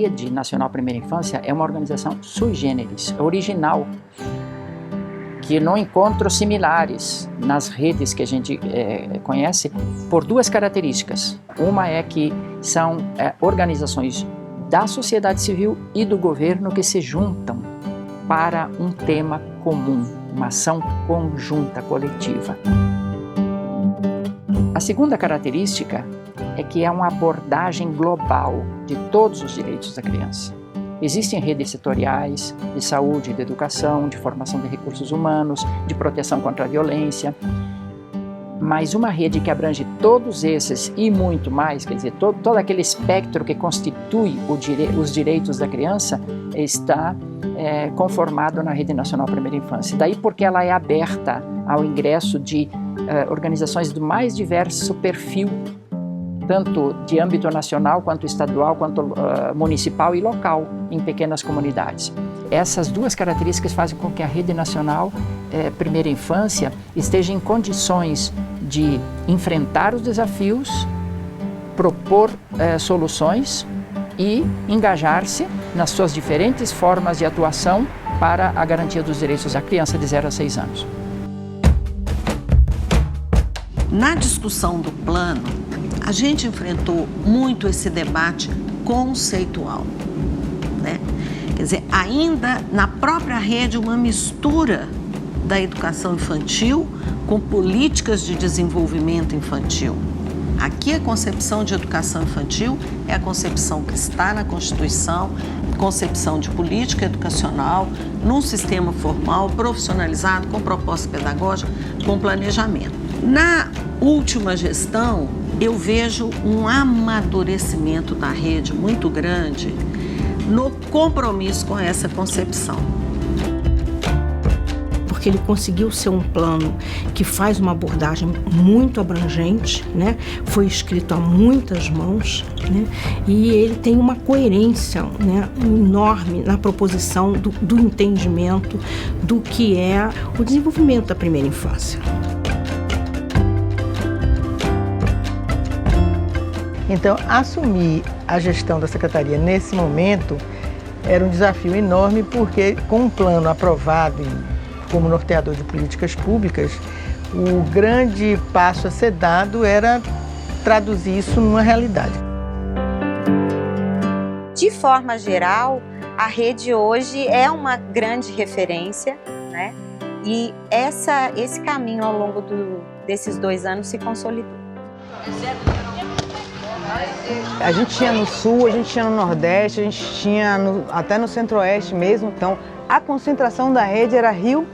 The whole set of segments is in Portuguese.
Rede Nacional Primeira Infância é uma organização sui generis, original, que não encontra similares nas redes que a gente conhece por duas características. Uma é que são organizações da sociedade civil e do governo que se juntam para um tema comum, uma ação conjunta, coletiva. A segunda característica é que é uma abordagem global de todos os direitos da criança. Existem redes setoriais de saúde, de educação, de formação de recursos humanos, de proteção contra a violência, mas uma rede que abrange todos esses e muito mais, quer dizer, todo aquele espectro que constitui os direitos da criança está conformado na Rede Nacional Primeira Infância. Daí porque ela é aberta ao ingresso de organizações do mais diverso perfil, tanto de âmbito nacional, quanto estadual, quanto municipal e local, em pequenas comunidades. Essas duas características fazem com que a Rede Nacional Primeira Infância esteja em condições de enfrentar os desafios, propor soluções e engajar-se nas suas diferentes formas de atuação para a garantia dos direitos da criança de 0 a 6 anos. Na discussão do plano, a gente enfrentou muito esse debate conceitual, né? Quer dizer, ainda na própria rede, uma mistura da educação infantil com políticas de desenvolvimento infantil. Aqui a concepção de educação infantil é a concepção que está na Constituição, concepção de política educacional, num sistema formal, profissionalizado, com proposta pedagógica, com planejamento. Na última gestão, eu vejo um amadurecimento da rede muito grande no compromisso com essa concepção. Porque ele conseguiu ser um plano que faz uma abordagem muito abrangente, né? Foi escrito a muitas mãos, né? E ele tem uma coerência, né, enorme na proposição do entendimento do que é o desenvolvimento da primeira infância. Então, assumir a gestão da Secretaria nesse momento era um desafio enorme, porque com um plano aprovado como norteador de políticas públicas, o grande passo a ser dado era traduzir isso numa realidade. De forma geral, a rede hoje é uma grande referência, né? E esse caminho ao longo desses 2 anos se consolidou. A gente tinha no Sul, a gente tinha no Nordeste, a gente tinha até no Centro-Oeste mesmo. Então, a concentração da rede era Rio,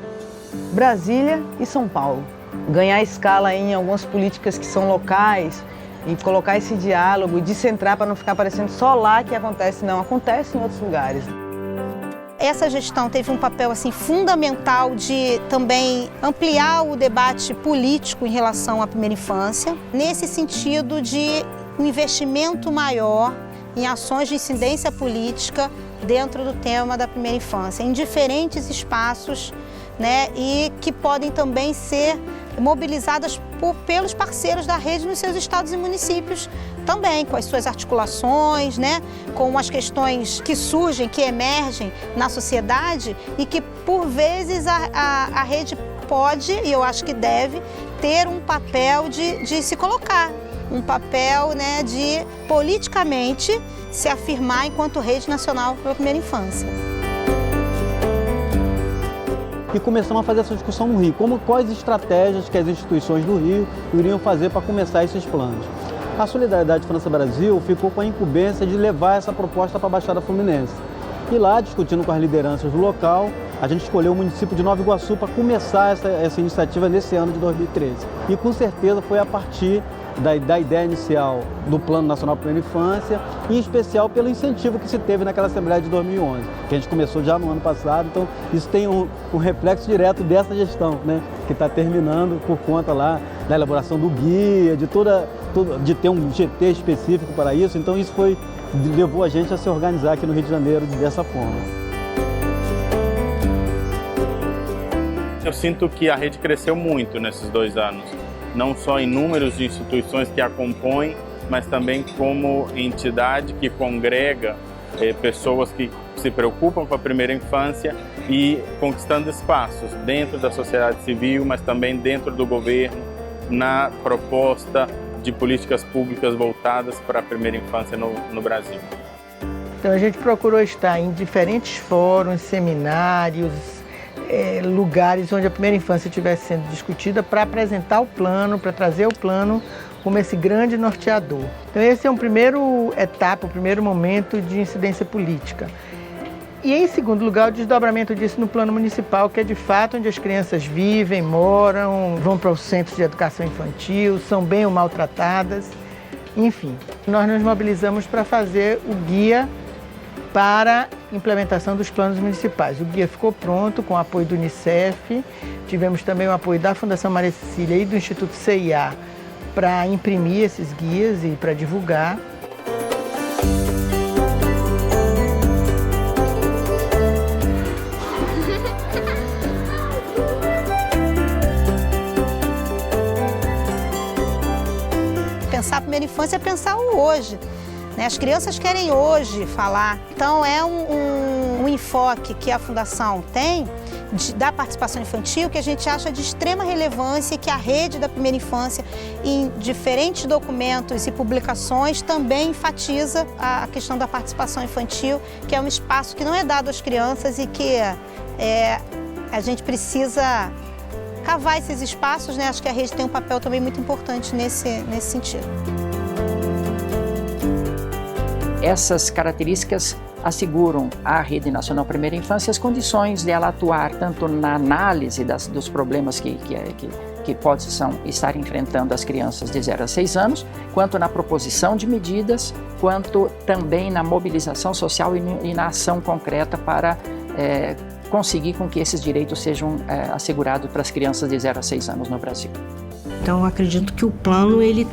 Brasília e São Paulo. Ganhar escala em algumas políticas que são locais e colocar esse diálogo e descentrar para não ficar parecendo só lá que acontece, não, acontece em outros lugares. Essa gestão teve um papel assim, fundamental de também ampliar o debate político em relação à primeira infância, nesse sentido de um investimento maior em ações de incidência política dentro do tema da primeira infância, em diferentes espaços, né, e que podem também ser mobilizadas pelos parceiros da rede nos seus estados e municípios também, com as suas articulações, né, com as questões que surgem, que emergem na sociedade e que, por vezes, a rede pode, e eu acho que deve, ter um papel de se colocar, um papel, né, de politicamente se afirmar enquanto rede nacional pela primeira infância. E começamos a fazer essa discussão no Rio, quais estratégias que as instituições do Rio iriam fazer para começar esses planos. A Solidariedade França-Brasil ficou com a incumbência de levar essa proposta para a Baixada Fluminense. E lá, discutindo com as lideranças do local, a gente escolheu o município de Nova Iguaçu para começar essa iniciativa nesse ano de 2013. E com certeza foi a partir da ideia inicial do Plano Nacional Primeira Infância, e em especial pelo incentivo que se teve naquela Assembleia de 2011, que a gente começou já no ano passado. Então isso tem um reflexo direto dessa gestão, né, que está terminando por conta lá da elaboração do guia, de ter um GT específico para isso. Então isso levou a gente a se organizar aqui no Rio de Janeiro dessa forma. Eu sinto que a rede cresceu muito nesses 2 anos. Não só em números de instituições que a compõem, mas também como entidade que congrega pessoas que se preocupam com a primeira infância e conquistando espaços dentro da sociedade civil, mas também dentro do governo, na proposta de políticas públicas voltadas para a primeira infância no Brasil. Então a gente procurou estar em diferentes fóruns, seminários, lugares onde a primeira infância estivesse sendo discutida para apresentar o plano, para trazer o plano como esse grande norteador. Então esse é um primeiro etapa, o primeiro momento de incidência política. E em segundo lugar, o desdobramento disso no plano municipal, que é de fato onde as crianças vivem, moram, vão para os centros de educação infantil, são bem ou maltratadas, enfim. Nós nos mobilizamos para fazer o guia para implementação dos planos municipais. O guia ficou pronto com o apoio do Unicef, tivemos também o apoio da Fundação Maria Cecília e do Instituto CIA para imprimir esses guias e para divulgar. Pensar a primeira infância é pensar o hoje. As crianças querem hoje falar. Então é um enfoque que a Fundação tem da participação infantil que a gente acha de extrema relevância e que a rede da primeira infância, em diferentes documentos e publicações, também enfatiza a questão da participação infantil, que é um espaço que não é dado às crianças e que a gente precisa cavar esses espaços, né? Acho que a rede tem um papel também muito importante nesse sentido. Essas características asseguram à Rede Nacional Primeira Infância as condições de ela atuar tanto na análise dos problemas que possam estar enfrentando as crianças de 0 a 6 anos, quanto na proposição de medidas, quanto também na mobilização social e na ação concreta para conseguir com que esses direitos sejam assegurados para as crianças de 0 a 6 anos no Brasil. Então, eu acredito que o plano ele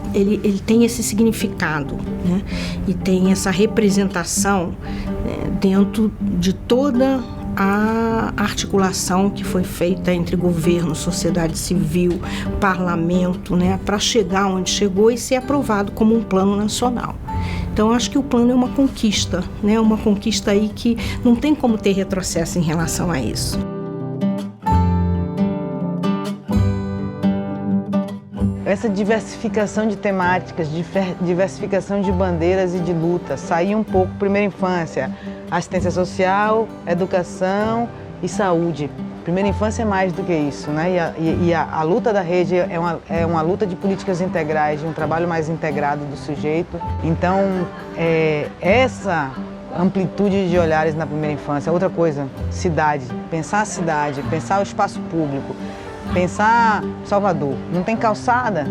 tem esse significado, né? E tem essa representação dentro de toda a articulação que foi feita entre governo, sociedade civil, parlamento, né? Para chegar onde chegou e ser aprovado como um plano nacional. Então, acho que o plano é uma conquista, né? Uma conquista aí que não tem como ter retrocesso em relação a isso. Essa diversificação de temáticas, diversificação de bandeiras e de lutas, sair um pouco primeira infância, assistência social, educação e saúde. Primeira infância é mais do que isso, né? E a luta da rede é uma luta de políticas integrais, de um trabalho mais integrado do sujeito. Então, essa amplitude de olhares na primeira infância. Outra coisa, cidade, pensar a cidade, pensar o espaço público. Pensar Salvador, não tem calçada,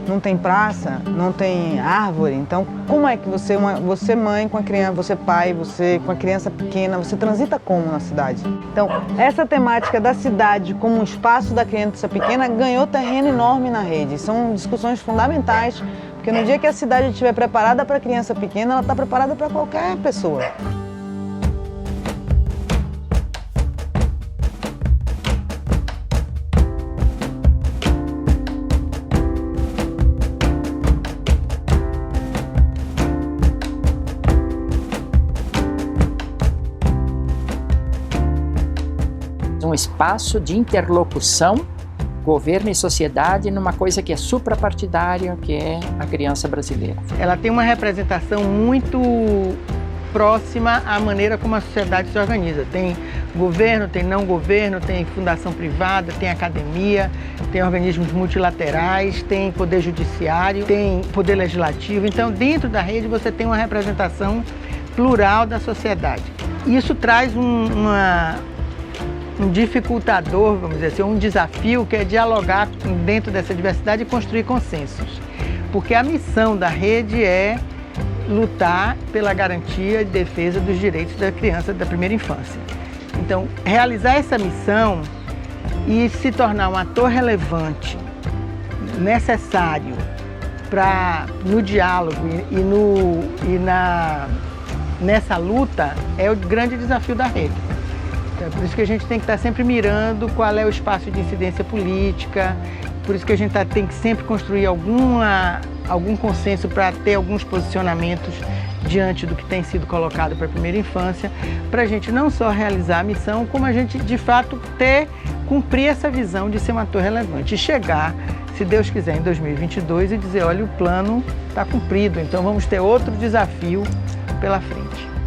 não tem praça, não tem árvore. Então, como é que você mãe com a criança, você pai, você com a criança pequena, você transita como na cidade? Então, essa temática da cidade como um espaço da criança pequena ganhou terreno enorme na rede. São discussões fundamentais, porque no dia que a cidade estiver preparada para a criança pequena, ela está preparada para qualquer pessoa. Um espaço de interlocução, governo e sociedade, numa coisa que é suprapartidária, que é a criança brasileira. Ela tem uma representação muito próxima à maneira como a sociedade se organiza. Tem governo, tem não governo, tem fundação privada, tem academia, tem organismos multilaterais, tem poder judiciário, tem poder legislativo. Então, dentro da rede, você tem uma representação plural da sociedade. Isso traz um dificultador, vamos dizer assim, um desafio que é dialogar dentro dessa diversidade e construir consensos. Porque a missão da rede é lutar pela garantia e defesa dos direitos da criança da primeira infância. Então, realizar essa missão e se tornar um ator relevante, necessário no diálogo nessa luta é o grande desafio da rede. É por isso que a gente tem que estar sempre mirando qual é o espaço de incidência política, por isso que a gente tem que sempre construir algum consenso para ter alguns posicionamentos diante do que tem sido colocado para a primeira infância, para a gente não só realizar a missão, como a gente, de fato, cumprir essa visão de ser um ator relevante e chegar, se Deus quiser, em 2022 e dizer, olha, o plano está cumprido, então vamos ter outro desafio pela frente.